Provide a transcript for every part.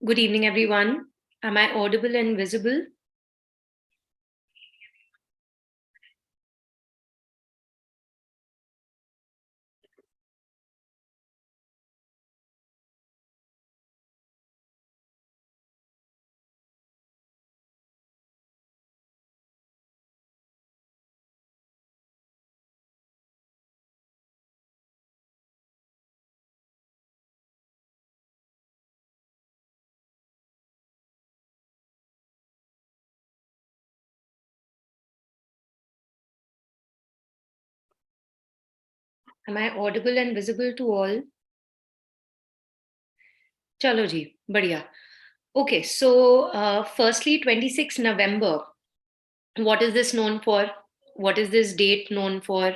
Good evening, everyone. Am I audible and visible? Am I audible and visible to all? Chalo ji, badhiya. Okay, so firstly, 26 November. What is this known for? What is this date known for?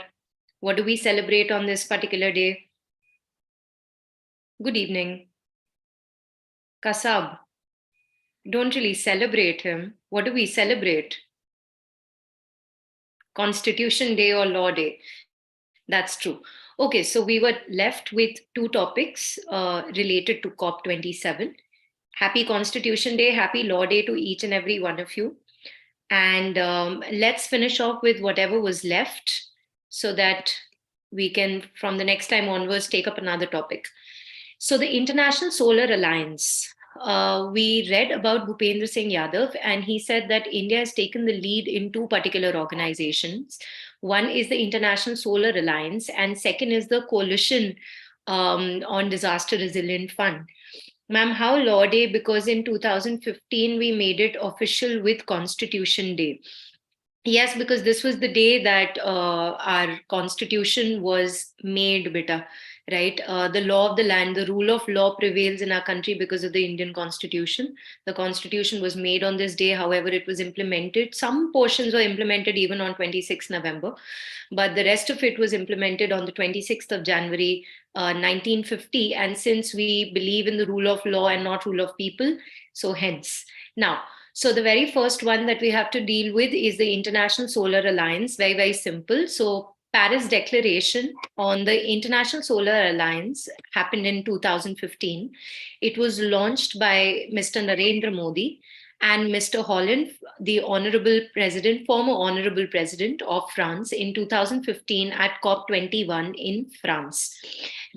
What do we celebrate on this particular day? Good evening. Kasab. Don't really celebrate him. What do we celebrate? Constitution Day or Law Day? That's true. Okay, so we were left with two topics related to COP27. Happy Constitution Day, happy Law Day to each and every one of you. And let's finish off with whatever was left so that we can, from the next time onwards, take up another topic. So, the International Solar Alliance. We read about Bhupendra Singh Yadav, and he said that India has taken the lead in two particular organizations. One is the International Solar Alliance, and second is the Coalition on Disaster Resilient Fund. Ma'am, how Law Day? Because in 2015, we made it official with Constitution Day. Yes, because this was the day that our constitution was made, beta, right? The law of the land, the rule of law prevails in our country because of the Indian constitution. The constitution was made on this day. However, it was implemented. Some portions were implemented even on 26 November, but the rest of it was implemented on the 26th of January, 1950. And since we believe in the rule of law and not rule of people, so hence. Now, so the very first one that we have to deal with is the International Solar Alliance. Very, very simple. So Paris Declaration on the International Solar Alliance happened in 2015. It was launched by Mr. Narendra Modi and Mr. Hollande, the honorable president, former honorable president of France in 2015 at COP21 in France.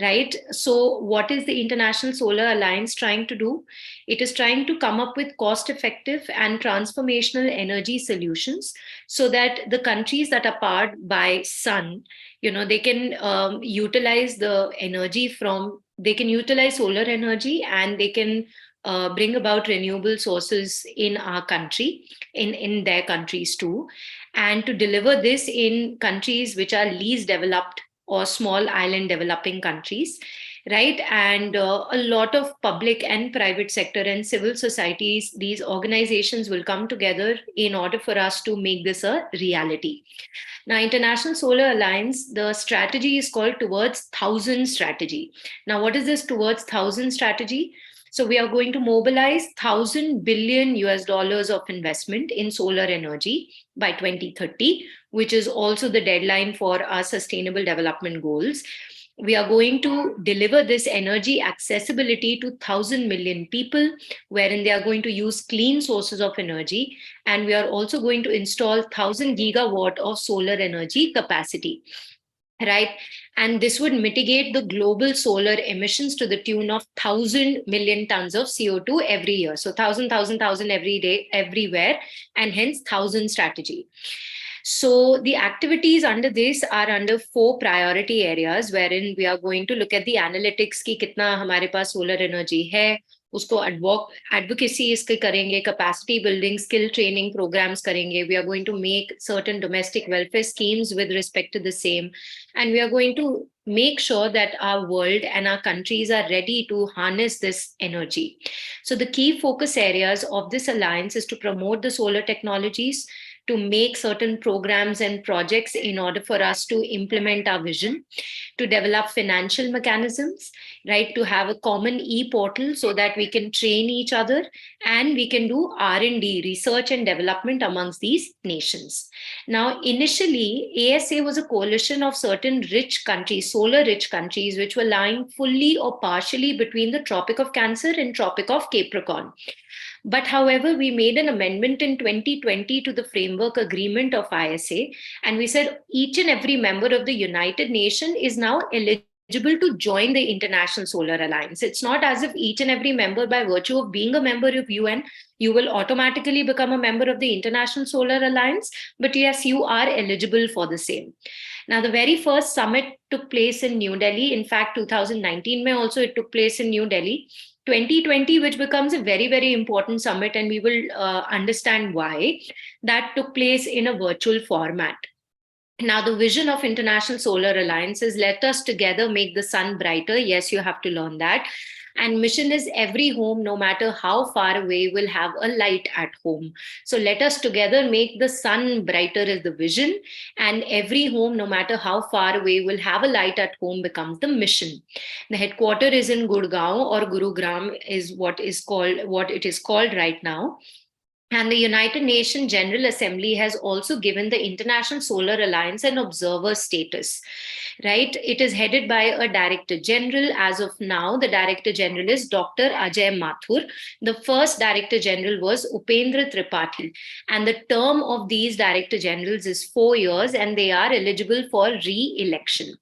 Right? So, what is the International Solar Alliance trying to do? It is trying to come up with cost effective and transformational energy solutions so that the countries that are powered by sun, they can utilize the energy from, they can utilize solar energy and they can bring about renewable sources in our country, in their countries too, and to deliver this in countries which are least developed or small island developing countries, right? And a lot of public and private sector and civil societies, these organizations will come together in order for us to make this a reality. Now, International Solar Alliance, the strategy is called Towards 1,000 Strategy. Now, what is this Towards 1,000 Strategy? So we are going to mobilize 1,000 billion US dollars of investment in solar energy by 2030, which is also the deadline for our sustainable development goals. We are going to deliver this energy accessibility to 1,000 million people, wherein they are going to use clean sources of energy. And we are also going to install 1,000 gigawatt of solar energy capacity. Right. And this would mitigate the global solar emissions to the tune of 1,000 million tons of CO2 every year. So 1,000 every day, everywhere, and hence 1,000 strategy. So the activities under this are under 4 priority areas, wherein we are going to look at the analytics ki kitna hamare paas solar energy hai, उसको advocacy इसके करेंगे, capacity building, skill training programs करेंगे. We are going to make certain domestic welfare schemes with respect to the same, and we are going to make sure that our world and our countries are ready to harness this energy. So the key focus areas of this alliance is to promote the solar technologies, to make certain programs and projects in order for us to implement our vision, to develop financial mechanisms, right, to have a common e-portal so that we can train each other and we can do R&D, research and development amongst these nations. Now, initially, ASA was a coalition of certain rich countries, solar-rich countries, which were lying fully or partially between the Tropic of Cancer and Tropic of Capricorn. But however, we made an amendment in 2020 to the framework agreement of ISA, and we said each and every member of the United Nations is now eligible to join the International Solar Alliance. It's not as if each and every member, by virtue of being a member of UN, you will automatically become a member of the International Solar Alliance, but yes, you are eligible for the same. Now, the very first summit took place in New Delhi. In fact, 2019 mein also it took place in New Delhi. 2020, which becomes a very, very important summit, and we will understand why, that took place in a virtual format. Now, the vision of International Solar Alliance is let us together make the sun brighter. Yes, you have to learn that. And mission is every home, no matter how far away, will have a light at home. So let us together make the sun brighter is the vision. And every home, no matter how far away, will have a light at home becomes the mission. The headquarters is in Gurgaon, or Gurugram is what it is called right now. And the United Nations General Assembly has also given the International Solar Alliance an observer status, right? It is headed by a Director General. As of now, the Director General is Dr. Ajay Mathur. The first Director General was Upendra Tripathi. And the term of these Director Generals is 4 years, and they are eligible for re-election.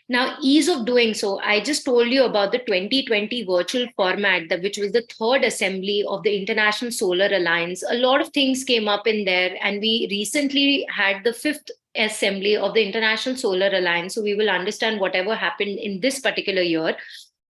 Now, ease of doing so, I just told you about the 2020 virtual format, which was the third assembly of the International Solar Alliance. A lot of things came up in there, and we recently had the fifth assembly of the International Solar Alliance. So we will understand whatever happened in this particular year.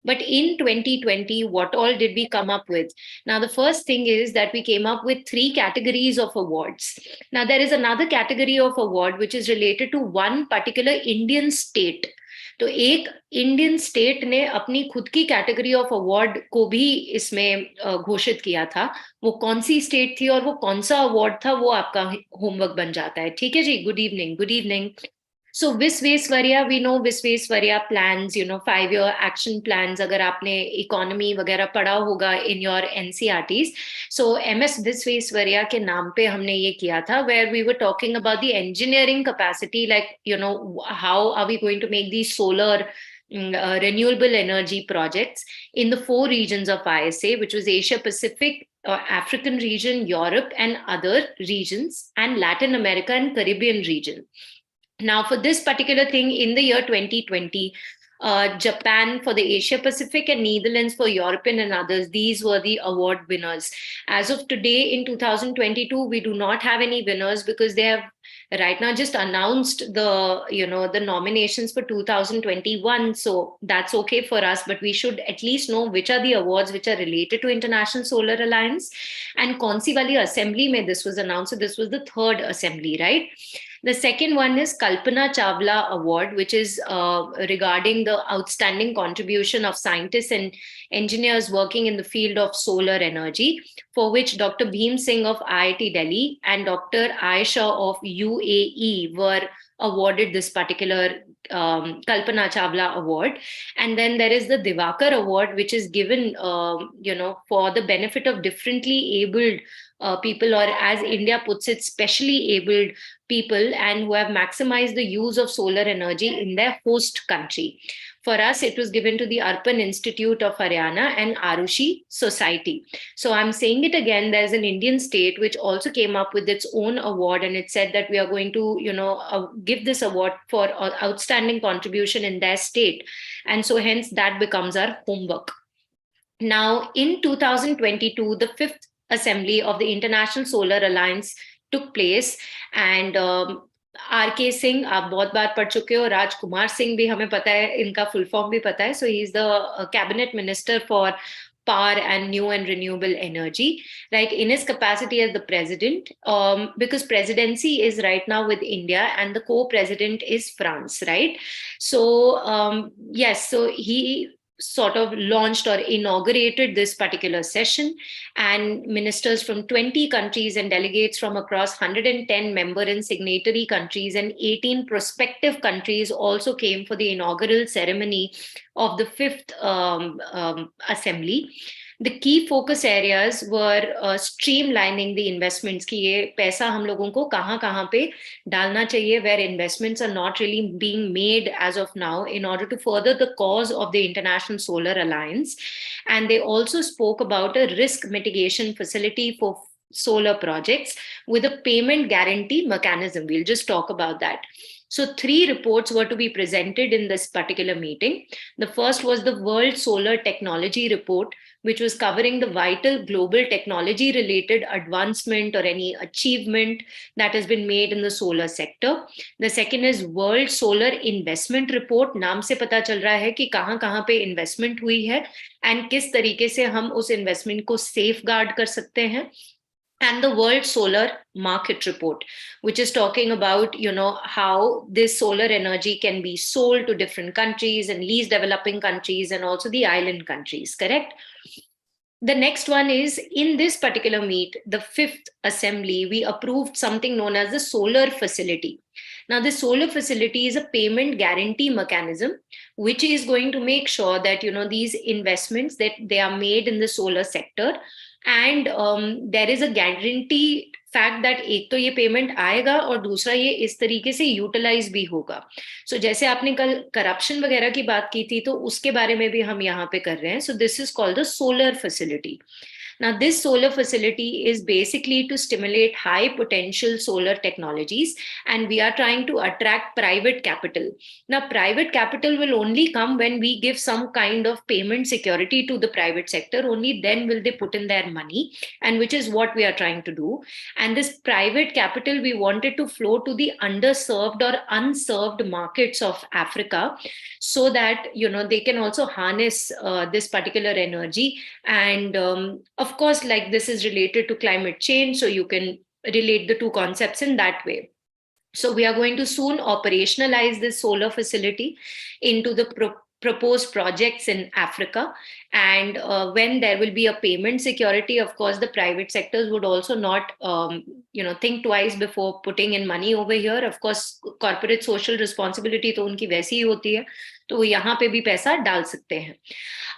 But in 2020, what all did we come up with? Now, the first thing is that we came up with 3 categories of awards. Now, there is another category of award which is related to one particular Indian state. तो एक Indian state ने अपनी खुद की category of award को भी इसमें घोषित किया था. वो कौन सी स्टेट थी और वो कौन सा अवार्ड था, वो आपका होमवर्क बन जाता है. ठीक है जी. Good evening. So Visvesvarya, we know Visvesvarya plans, 5-year action plans, अगर आपने economy वगैरह पढ़ा होगा in your NCRTs. So MS Visvesvarya के नाम पे हमने ये किया था, where we were talking about the engineering capacity, like, how are we going to make these solar renewable energy projects in the 4 regions of ISA, which was Asia Pacific, African region, Europe and other regions, and Latin America and Caribbean region. Now, for this particular thing in the year 2020, Japan for the Asia Pacific and Netherlands for European and others, these were the award winners. As of today in 2022, we do not have any winners because they have right now just announced the nominations for 2021. So that's okay for us, but we should at least know which are the awards which are related to International Solar Alliance. And Kaunsi wali assembly mein this was announced. So this was the 3rd assembly, right? The second one is Kalpana Chawla Award, which is regarding the outstanding contribution of scientists and engineers working in the field of solar energy, for which Dr. Bhim Singh of IIT Delhi and Dr. Aisha of UAE were awarded this particular Kalpana Chawla Award. And then there is the Divakar Award, which is given, for the benefit of differently abled people, or as India puts it, specially abled people, and who have maximized the use of solar energy in their host country. For us, it was given to the Arpan Institute of Haryana and Arushi Society. So I'm saying it again, there's an Indian state which also came up with its own award, and it said that we are going to, give this award for outstanding contribution in their state. And so hence that becomes our homework. Now, in 2022, the 5th assembly of the International Solar Alliance took place, and RK Singh, आप बहुत बार पढ़ चुके हो, राजकुमार सिंह भी हमें पता है, इनका full form भी पता है. So he is the cabinet minister for power and new and renewable energy, right? In his capacity as the president, because presidency is right now with India and the co-president is France, right? So yes, so he sort of launched or inaugurated this particular session, and ministers from 20 countries and delegates from across 110 member and signatory countries and 18 prospective countries also came for the inaugural ceremony of the fifth assembly. The key focus areas were streamlining the investments, कि ये पैसा हम लोगों को कहाँ पे डालना चाहिए, where investments are not really being made as of now, in order to further the cause of the International Solar Alliance. And they also spoke about a risk mitigation facility for solar projects with a payment guarantee mechanism. We'll just talk about that. So 3 reports were to be presented in this particular meeting. The first was the World Solar Technology Report, which was covering the vital global technology related advancement or any achievement that has been made in the solar sector. The second is World Solar Investment Report. नाम से पता चल रहा है कि कहाँ पे investment हुई है and किस तरीके से हम उस investment को safeguard कर सकते हैं. And the World Solar Market Report, which is talking about, how this solar energy can be sold to different countries and least developing countries and also the island countries, correct? The next one is, in this particular meet, the fifth assembly, we approved something known as the solar facility. Now, the solar facility is a payment guarantee mechanism, which is going to make sure that, these investments that they are made in the solar sector, and there is a guarantee fact that एक तो ये payment आएगा और दूसरा ये इस तरीके से यूटिलाइज भी होगा. सो जैसे आपने कल करप्शन वगैरह की बात की थी, तो उसके बारे में भी हम यहाँ पे कर रहे हैं. So this is called the solar facility. Now, this solar facility is basically to stimulate high potential solar technologies, and we are trying to attract private capital. Now, private capital will only come when we give some kind of payment security to the private sector. Only then will they put in their money, and which is what we are trying to do. And this private capital, we wanted to flow to the underserved or unserved markets of Africa, so that, they can also harness this particular energy. And of course, like, this is related to climate change, so you can relate the two concepts in that way. So we are going to soon operationalize this solar facility into the proposed projects in Africa. And when there will be a payment security, of course, the private sectors would also not, think twice before putting in money over here. Of course, corporate social responsibility तो उनकी वैसी ही होती है, तो वो यहाँ पे भी पैसा डाल सकते हैं.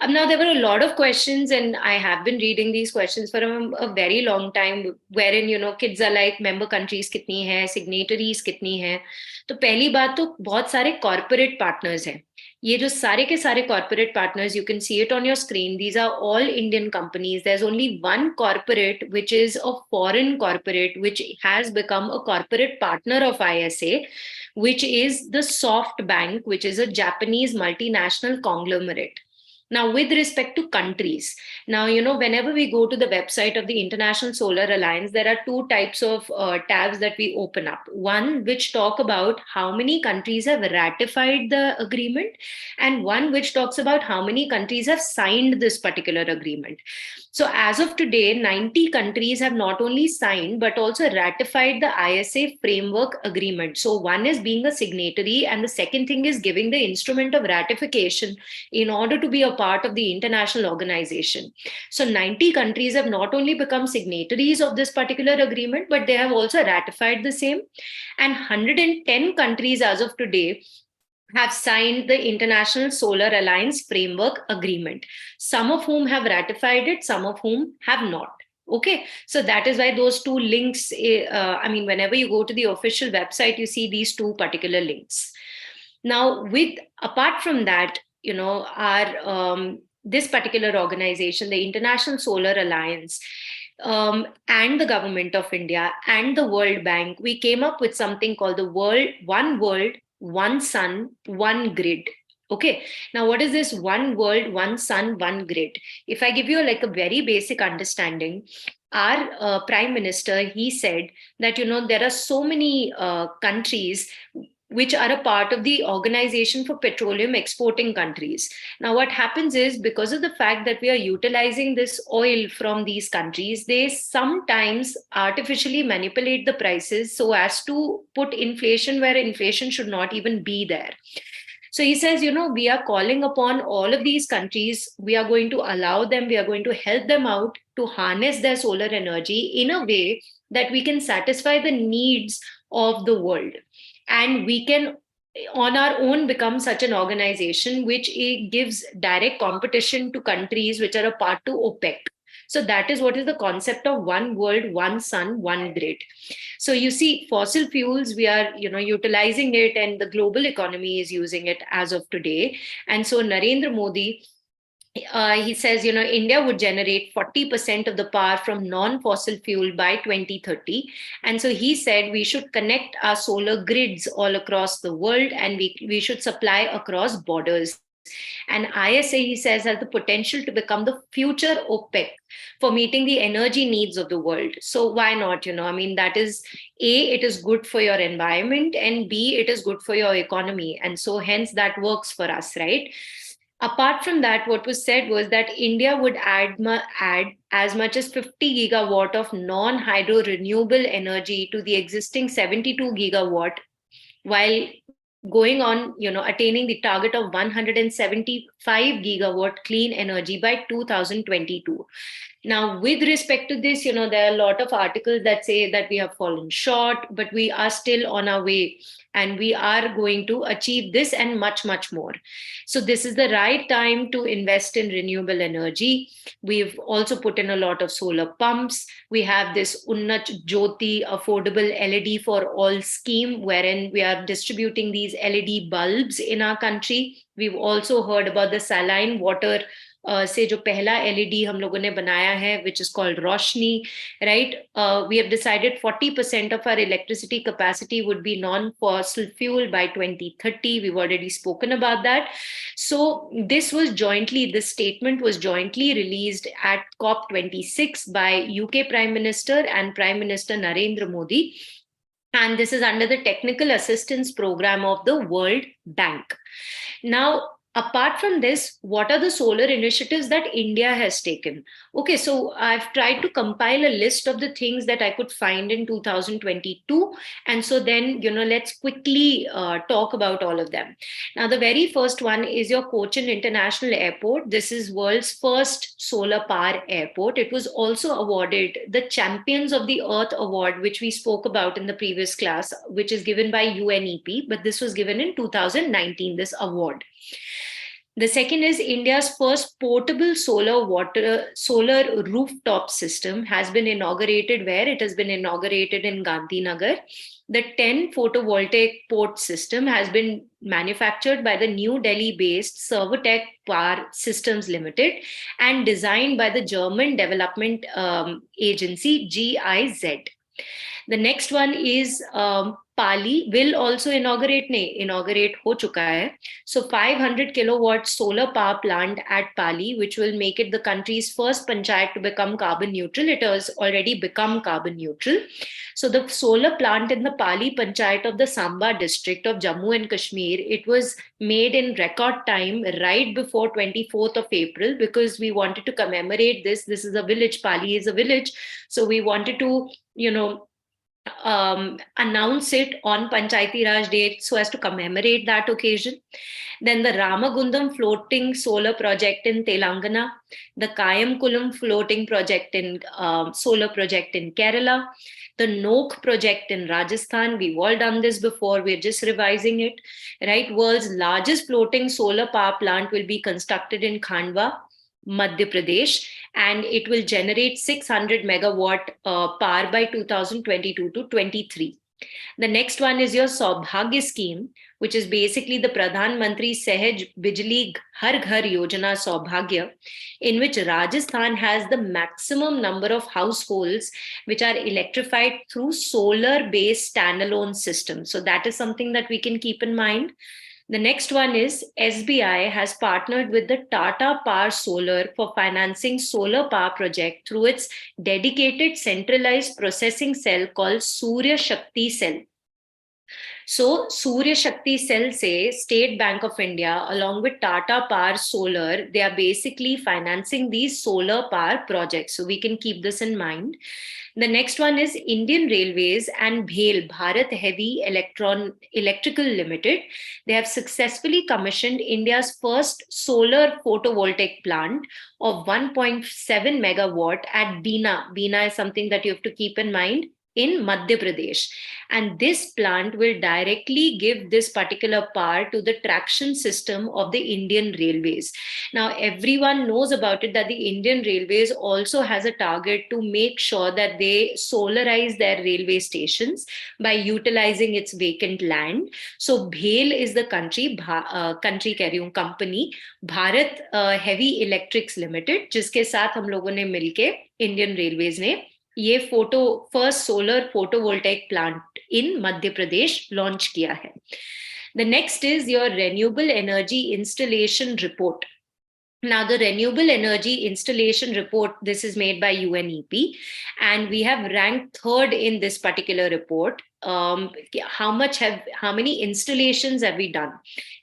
Now, there were a lot of questions, and I have been reading these questions for a very long time, wherein, kids are like, member countries कितनी है, signatories कितनी है. तो पहली बात तो बहुत सारे corporate partners हैं. ये जो सारे के सारे corporate partners, you can see it on your screen. These are all Indian companies. There's only one corporate, which is a foreign corporate, which has become a corporate partner of ISA, which is the SoftBank, which is a Japanese multinational conglomerate. Now, with respect to countries, now, whenever we go to the website of the International Solar Alliance, there are 2 types of tabs that we open up. One, which talk about how many countries have ratified the agreement, and one which talks about how many countries have signed this particular agreement. So as of today, 90 countries have not only signed, but also ratified the ISA framework agreement. So one is being a signatory, and the second thing is giving the instrument of ratification in order to be a part of the international organization. So 90 countries have not only become signatories of this particular agreement, but they have also ratified the same. And 110 countries as of today have signed the International Solar Alliance Framework Agreement, some of whom have ratified it, some of whom have not. Okay, so that is why those 2 links, whenever you go to the official website, you see these 2 particular links. Now, apart from that, this particular organization, the International Solar Alliance, and the government of India and the World Bank, we came up with something called the One World, One Sun, One Grid. Okay, now what is this One World, One Sun, One Grid? If I give you like a very basic understanding, our Prime Minister, he said that, there are so many countries which are a part of the Organization for Petroleum Exporting Countries. Now, what happens is, because of the fact that we are utilizing this oil from these countries, they sometimes artificially manipulate the prices so as to put inflation where inflation should not even be there. So he says, we are calling upon all of these countries. We are going to allow them, we are going to help them out to harness their solar energy in a way that we can satisfy the needs of the world. And we can, on our own, become such an organization which gives direct competition to countries which are a part to OPEC. So that is what is the concept of one world, one sun, one grid. So you see, fossil fuels, we are, utilizing it, and the global economy is using it as of today. And so Narendra Modi, he says, India would generate 40% of the power from non-fossil fuel by 2030. And so he said we should connect our solar grids all across the world, and we should supply across borders. And ISA, he says, has the potential to become the future OPEC for meeting the energy needs of the world. So why not? I mean, that is A, it is good for your environment, and B, it is good for your economy. And so hence that works for us, right? Apart from that, what was said was that India would add as much as 50 gigawatt of non-hydro renewable energy to the existing 72 gigawatt, while going on, attaining the target of 175 gigawatt clean energy by 2022. Now, with respect to this, there are a lot of articles that say that we have fallen short, but we are still on our way, and we are going to achieve this and much, much more. So this is the right time to invest in renewable energy. We've also put in a lot of solar pumps. We have this Unnat Jyoti affordable LED for all scheme, wherein we are distributing these LED bulbs in our country. We've also heard about the saline water से जो पहला LED हम लोगों ने बनाया है, which is called Roshni, right? We have decided 40% of our electricity capacity would be non-fossil fuel by 2030. We've already spoken about that. So this statement was jointly released at COP26 by UK Prime Minister and Prime Minister Narendra Modi. And this is under the Technical Assistance Program of the World Bank. Now, apart from this, what are the solar initiatives that India has taken? Okay, so I've tried to compile a list of the things that I could find in 2022. And so then, let's quickly talk about all of them. Now, the very first one is your Cochin International Airport. This is world's first solar power airport. It was also awarded the Champions of the Earth Award, which we spoke about in the previous class, which is given by UNEP, but this was given in 2019, this award. The second is India's first portable solar rooftop system has been inaugurated where? It has been inaugurated in Gandhinagar. The 10 photovoltaic port system has been manufactured by the New Delhi-based Servotech Power Systems Limited and designed by the German development agency GIZ. The next one is Pali will also inaugurate ho chuka hai. So 500 kilowatt solar power plant at Pali, which will make it the country's first panchayat to become carbon neutral. It has already become carbon neutral. So the solar plant in the Pali panchayat of the Samba district of Jammu and Kashmir, it was made in record time right before 24th of April because we wanted to commemorate this. This is a village, Pali is a village. So we wanted to, announce it on Panchayati Raj Day so as to commemorate that occasion. Then the Ramagundam floating solar project in Telangana, the Kayamkulam floating project in solar project in Kerala, the Nok project in Rajasthan. We've all done this before. We're just revising it, right? World's largest floating solar power plant will be constructed in Khandwa, Madhya Pradesh, and it will generate 600 megawatt power by 2022 to 23. The next one is your Saubhagya scheme, which is basically the Pradhan Mantri Sehaj Bijli Har Ghar Yojana Saubhagya, in which Rajasthan has the maximum number of households which are electrified through solar-based standalone systems. So that is something that we can keep in mind. The next one is SBI has partnered with the Tata Power Solar for financing solar power project through its dedicated centralized processing cell called Surya Shakti Cell. So Surya Shakti Cell से State Bank of India along with Tata Power Solar, they are basically financing these solar power projects. So we can keep this in mind. The next one is Indian Railways and BHEL, Bharat Heavy Electrical Limited. They have successfully commissioned India's first solar photovoltaic plant of 1.7 megawatt at Bina. Bina is something that you have to keep in mind in Madhya Pradesh. And this plant will directly give this particular power to the traction system of the Indian Railways. Now, everyone knows about it that the Indian Railways also has a target to make sure that they solarize their railway stations by utilizing its vacant land. So, BHEL is the country कह रही हूँ company, Bharat Heavy Electrics Limited, जिसके साथ हम लोगों ने मिलके Indian Railways ने ये first solar photovoltaic plant in Madhya Pradesh launch किया है. The next is your renewable energy installation report. Now, the renewable energy installation report, this is made by UNEP, and we have ranked third in this particular report. How many installations have we done,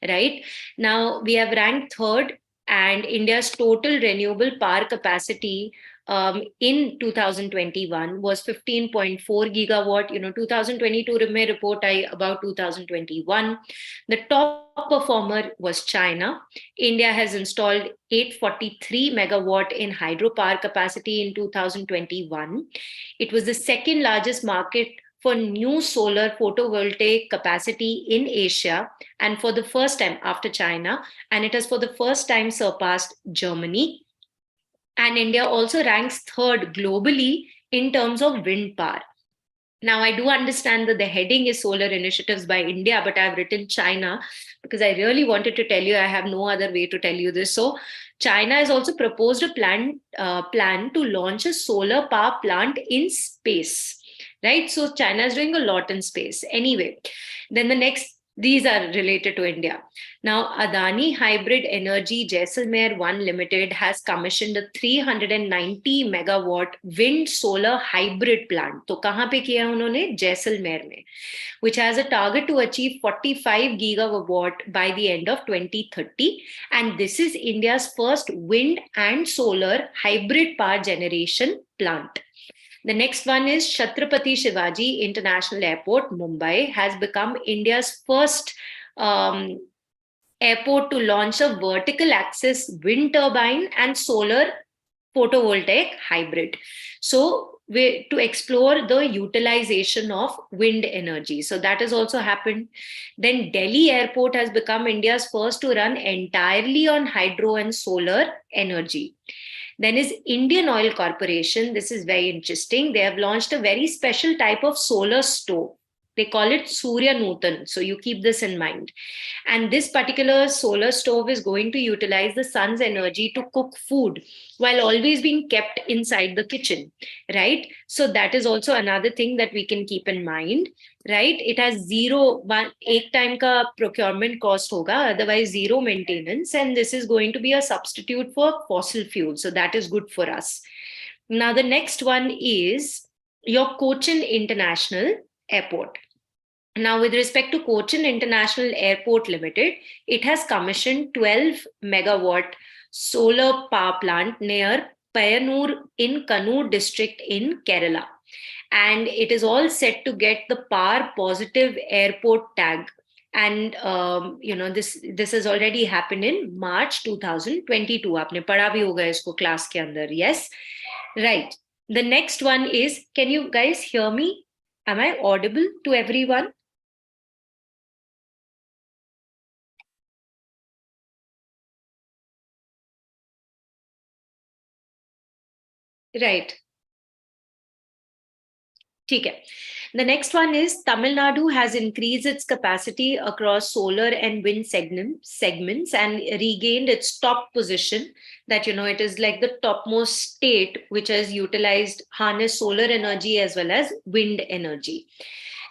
right? Now, we have ranked third, and India's total renewable power capacity in 2021 was 15.4 gigawatt. 2022 mein report I about 2021. The top performer was China. India has installed 843 megawatt in hydropower capacity in 2021. It was the second largest market for new solar photovoltaic capacity in Asia, and for the first time after China, and it has for the first time surpassed Germany. And India also ranks third globally in terms of wind power. Now, I do understand that the heading is Solar Initiatives by India, but I've written China because I really wanted to tell you, I have no other way to tell you this. So, China has also proposed a plan to launch a solar power plant in space, right? So, China is doing a lot in space. Anyway, then the next, these are related to India. Now, Adani Hybrid Energy Jaisalmer 1 Limited has commissioned a 390 megawatt wind solar hybrid plant. तो कहाँ पे किया उन्होंने? जैसलमेर में, which has a target to achieve 45 gigawatt by the end of 2030. And this is India's first wind and solar hybrid power generation plant. The next one is Chhatrapati Shivaji International Airport, Mumbai, has become India's first airport to launch a vertical axis wind turbine and solar photovoltaic hybrid. So, to explore the utilization of wind energy. So that has also happened. Then Delhi Airport has become India's first to run entirely on hydro and solar energy. Then is Indian Oil Corporation. This is very interesting. They have launched a very special type of solar stove. They call it Surya Nutan. So you keep this in mind. And this particular solar stove is going to utilize the sun's energy to cook food while always being kept inside the kitchen, right? So that is also another thing that we can keep in mind, right? It has zero, एक time का procurement cost होगा, otherwise zero maintenance. And this is going to be a substitute for fossil fuel. So that is good for us. Now, the next one is your Cochin International Airport. Now, with respect to Cochin International Airport Limited, it has commissioned 12 megawatt solar power plant near Payanur in Kannur district in Kerala. And it is all set to get the power positive airport tag. And this has already happened in March 2022. आपने पढ़ा भी होगा इसको class के अंदर. Yes, right. The next one is, can you guys hear me? Am I audible to everyone? Right. Okay. The next one is Tamil Nadu has increased its capacity across solar and wind segments and regained its top position that, it is like the topmost state which has utilized harness solar energy as well as wind energy.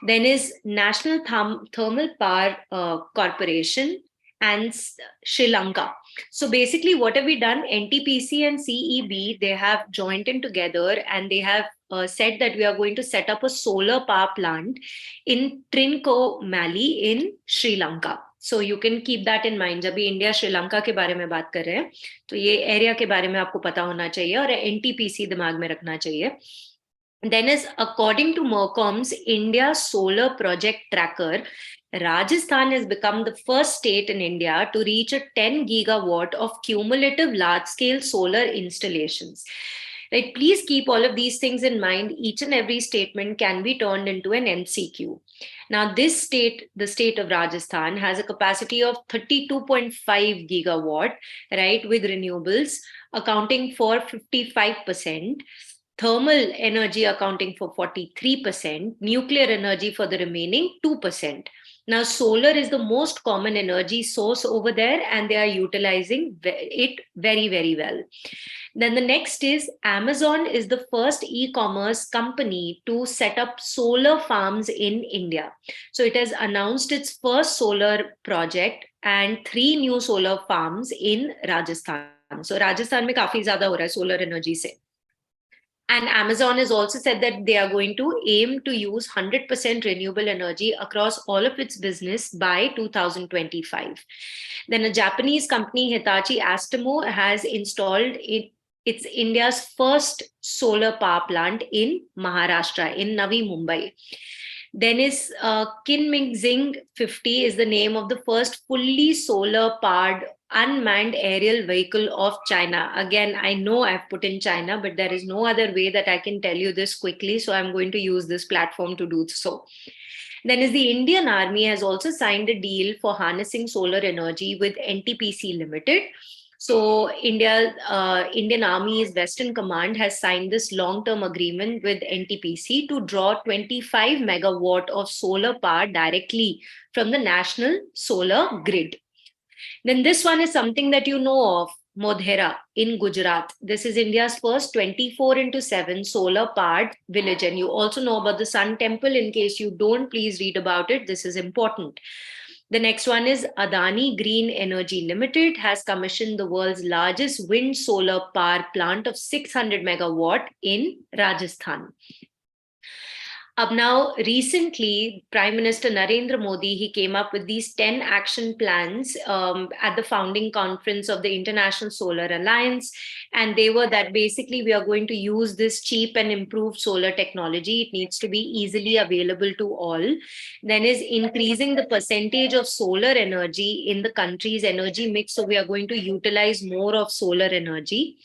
Then is National Thermal Power Corporation and Sri Lanka. So basically, what have we done? NTPC and CEB, they have joined in together and they have said that we are going to set up a solar power plant in Trincomalee in Sri Lanka. So you can keep that in mind. जब भी India Sri Lanka के बारे में बात कर रहे हैं तो ये एरिया के बारे में आपको पता होना चाहिए और NTPC दिमाग में रखना चाहिए. Then is according to Mercom's India Solar Project Tracker, Rajasthan has become the first state in India to reach a 10 gigawatt of cumulative large-scale solar installations. Right? Please keep all of these things in mind. Each and every statement can be turned into an MCQ. Now, this state, the state of Rajasthan, has a capacity of 32.5 gigawatt, right, with renewables accounting for 55%. Thermal energy accounting for 43%, nuclear energy for the remaining 2%. Now, solar is the most common energy source over there, and they are utilizing it very, very well. Then the next is Amazon is the first e-commerce company to set up solar farms in India. So it has announced its first solar project and 3 new solar farms in Rajasthan. So Rajasthan में काफी ज़्यादा हो रहा है solar energy से. And Amazon has also said that they are going to aim to use 100% renewable energy across all of its business by 2025. Then a Japanese company, Hitachi Astemo, has installed it's India's first solar power plant in Maharashtra, in Navi Mumbai. Then is Kinmingxing 50 is the name of the first fully solar powered unmanned aerial vehicle of China. Again, I know I've put in China, but there is no other way that I can tell you this quickly. So I'm going to use this platform to do so. Then is the Indian Army has also signed a deal for harnessing solar energy with NTPC Limited. So Indian Army's Western Command has signed this long-term agreement with NTPC to draw 25 megawatt of solar power directly from the national solar grid. Then this one is something that you know of, Modhera in Gujarat. This is India's first 24/7 solar powered village. And you also know about the Sun Temple. In case you don't, please read about it. This is important. The next one is Adani Green Energy Limited has commissioned the world's largest wind solar power plant of 600 megawatt in Rajasthan. Up now, recently, Prime Minister Narendra Modi, he came up with these 10 action plans at the founding conference of the International Solar Alliance. And they were that basically we are going to use this cheap and improved solar technology. It needs to be easily available to all. Then is increasing the percentage of solar energy in the country's energy mix. So we are going to utilize more of solar energy.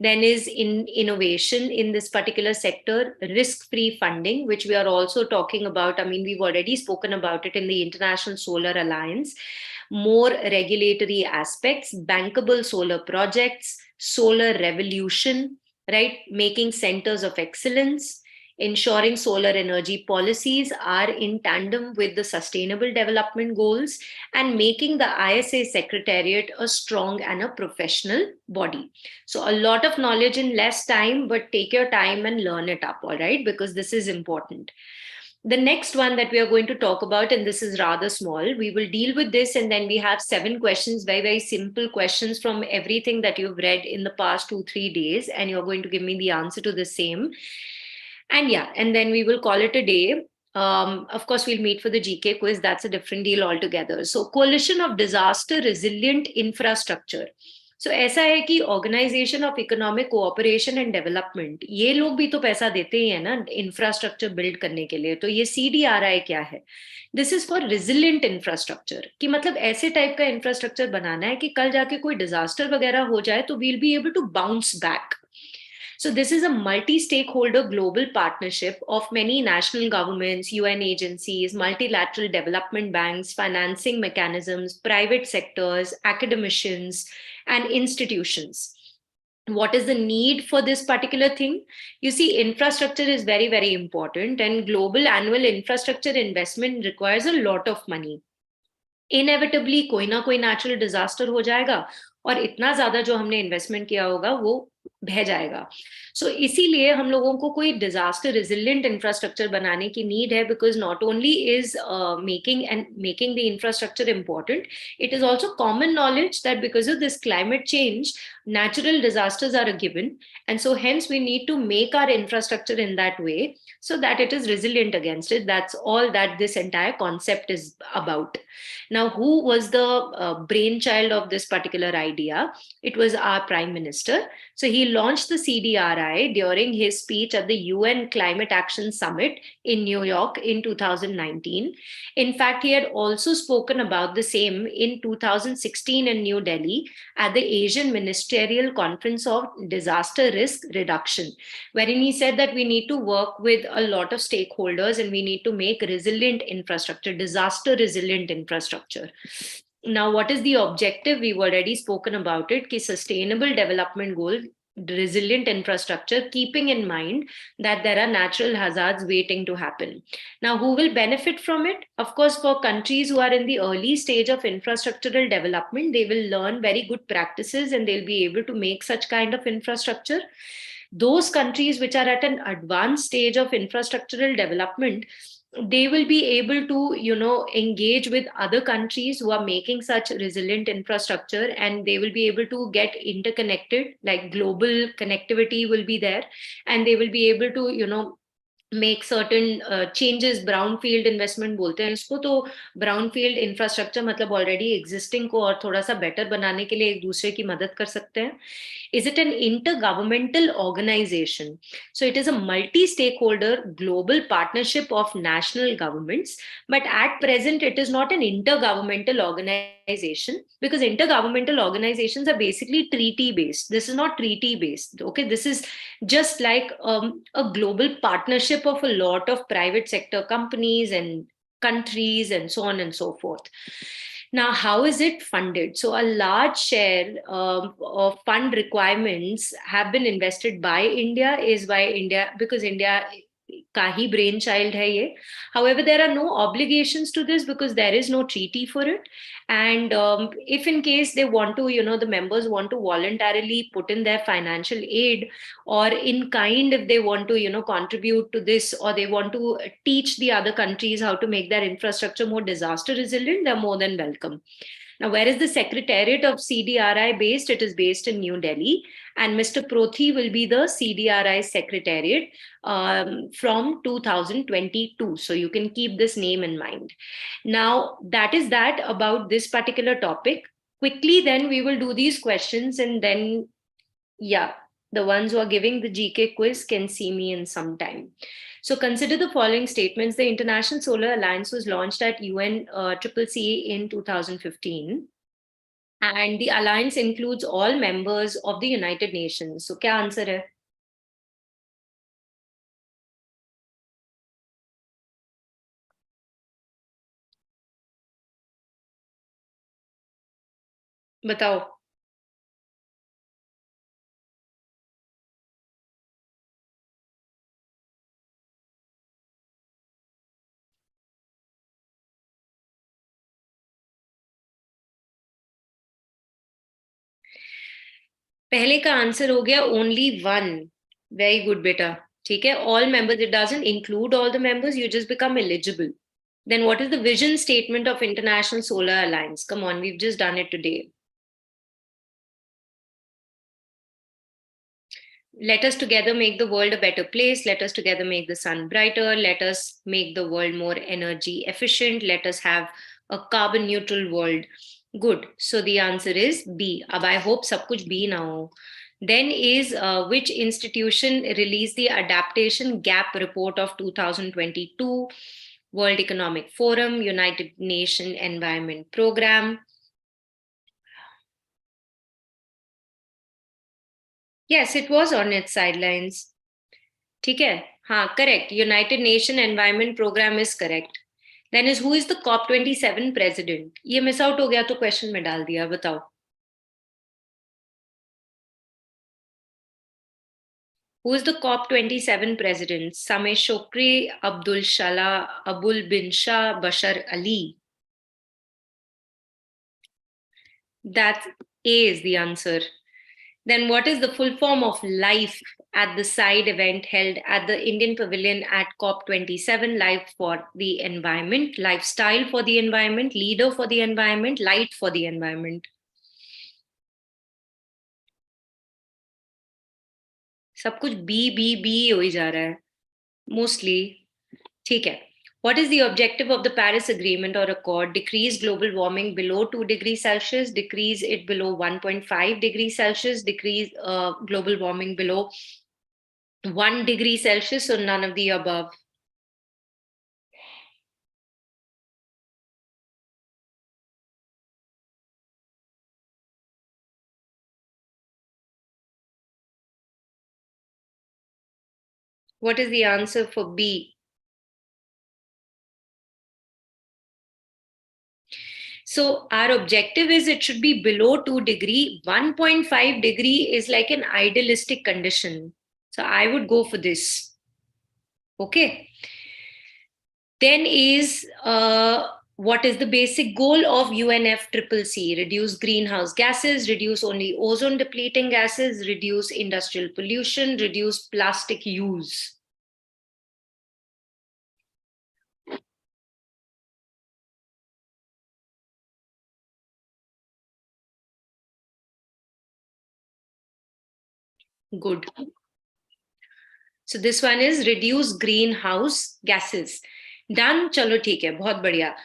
Then is in innovation in this particular sector, risk-free funding, which we are also talking about. I mean, we've already spoken about it in the International Solar Alliance. More regulatory aspects, bankable solar projects, solar revolution, right? Making centers of excellence, ensuring solar energy policies are in tandem with the Sustainable Development Goals, and making the ISA Secretariat a strong and a professional body. So a lot of knowledge in less time, but take your time and learn it up, all right? Because this is important. The next one that we are going to talk about, and this is rather small, we will deal with this, and then we have 7 questions, very, very simple questions from everything that you've read in the past 2-3 days, and you're going to give me the answer to the same. And yeah, and then we will call it a day. Of course, we'll meet for the GK quiz. That's a different deal altogether. So, Coalition of Disaster Resilient Infrastructure. So, ऐसा है कि Organization of Economic Cooperation and Development, ये लोग भी तो पैसा देते ही हैं ना इंफ्रास्ट्रक्चर बिल्ड करने के लिए. तो ये CDRI क्या है? This is for resilient infrastructure. कि मतलब ऐसे टाइप का इंफ्रास्ट्रक्चर बनाना है कि कल जाके कोई डिजास्टर वगैरह हो जाए तो we'll be able to bounce back. So this is a multi-stakeholder global partnership of many national governments, UN agencies, multilateral development banks, financing mechanisms, private sectors, academicians, and institutions. What is the need for this particular thing? You see, infrastructure is very, very important, and global annual infrastructure investment requires a lot of money. Inevitably, कोई ना कोई natural disaster हो जाएगा और इतना ज्यादा जो हमने इन्वेस्टमेंट किया होगा वो बह जाएगा. सो इसीलिए हम लोगों को कोई डिजास्टर रेजिलिएंट इंफ्रास्ट्रक्चर बनाने की नीड है, because not only is making the infrastructure important, it is also common knowledge that because of this climate change, natural disasters are a given. And so hence we need to make our infrastructure in that way so that it is resilient against it. That's all that this entire concept is about. Now, who was the brainchild of this particular idea? It was our Prime Minister. So he launched the CDRI during his speech at the UN Climate Action Summit in New York in 2019. In fact, he had also spoken about the same in 2016 in New Delhi at the Asian Ministerial Conference of Disaster Risk Reduction, wherein he said that we need to work with a lot of stakeholders and we need to make resilient infrastructure, disaster resilient infrastructure. Now, what is the objective? We've already spoken about it, ki sustainable development goal, resilient infrastructure, keeping in mind that there are natural hazards waiting to happen. Now, who will benefit from it? Of course, for countries who are in the early stage of infrastructural development, they will learn very good practices and they'll be able to make such kind of infrastructure. Those countries which are at an advanced stage of infrastructural development, they will be able to engage with other countries who are making such resilient infrastructure, and they will be able to get interconnected, like global connectivity will be there, and they will be able to make certain changes. Brownfield investment बोलते हैं इसको. तो brownfield infrastructure मतलब already existing को और थोड़ा सा better बनाने के लिए एक दूसरे की मदद कर सकते हैं. Is it an intergovernmental organization? So it is a multi-stakeholder global partnership of national governments, but at present it is not an intergovernmental organization, because intergovernmental organizations are basically treaty-based. This is not treaty-based. Okay, this is just like a global partnership of a lot of private sector companies and countries and so on and so forth. Now, how is it funded? So a large share of fund requirements have been invested by India, because India का ही brain child है ये. However, there are no obligations to this because there is no treaty for it. And if in case they want to, the members want to voluntarily put in their financial aid, or in kind, if they want to, contribute to this, or they want to teach the other countries how to make their infrastructure more disaster resilient, they're more than welcome. Now, where is the Secretariat of CDRI based? It is based in New Delhi, and Mr. Prothi will be the CDRI Secretariat from 2022. So you can keep this name in mind. Now, that is that about this particular topic. Quickly, then we will do these questions, and then, yeah, the ones who are giving the GK quiz can see me in some time. So consider the following statements. The International Solar Alliance was launched at UN CCC in 2015. And the alliance includes all members of the United Nations. So क्या answer है? बताओ. पहले का answer हो गया only one. Very good बेटा. ठीक है. All members, it doesn't include all the members, you just become eligible. Then what is the vision statement of International Solar Alliance? Come on, we've just done it today. Let us together make the world a better place. Let us together make the sun brighter. Let us make the world more energy efficient. Let us have a carbon neutral world. Good. So the answer is B. Ab I hope sab kuch B na ho. Then is which institution released the adaptation gap report of 2022? World Economic Forum, United Nations Environment Program. Yes, it was on its sidelines. ठीक है. हाँ, correct. United Nations Environment Program is correct. Then is who is the COP27 president? ये miss out हो गया तो question में डाल दिया. बताओ. Who is the COP27 president? Sameh Shokri, Abdul Shala, Abul bin Shah, Bashar Ali. That's A is the answer. Then what is the full form of life at the side event held at the Indian Pavilion at COP27? Life for the environment, lifestyle for the environment, leader for the environment, light for the environment. सब कुछ B हो ही जा रहा है mostly. ठीक है. What is the objective of the Paris Agreement or Accord? Decrease global warming below 2 degrees Celsius, decrease it below 1.5 degrees Celsius, decrease global warming below 1 degree Celsius, or none of the above? What is the answer for B? So our objective is it should be below 2 degree. 1.5 degree is like an idealistic condition. So I would go for this. Okay. Then is what is the basic goal of UNFCCC? Reduce greenhouse gases, reduce only ozone depleting gases, reduce industrial pollution, reduce plastic use. Good. So this one is reduce greenhouse gases. Done. Chalo theek hai. Bahut badhiya.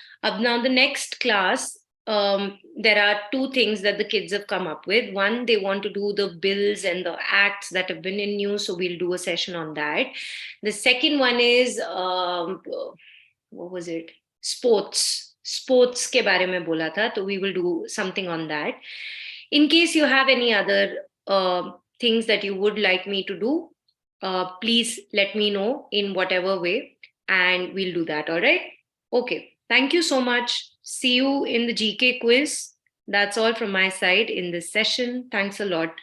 Now the next class, there are two things that the kids have come up with. One, they want to do the bills and the acts that have been in news. So we'll do a session on that. The second one is, what was it? Sports ke bare mein bola tha. So we will do something on that. In case you have any other things that you would like me to do, please let me know in whatever way, and we'll do that. All right. Okay. Thank you so much. See you in the GK quiz. That's all from my side in this session. Thanks a lot.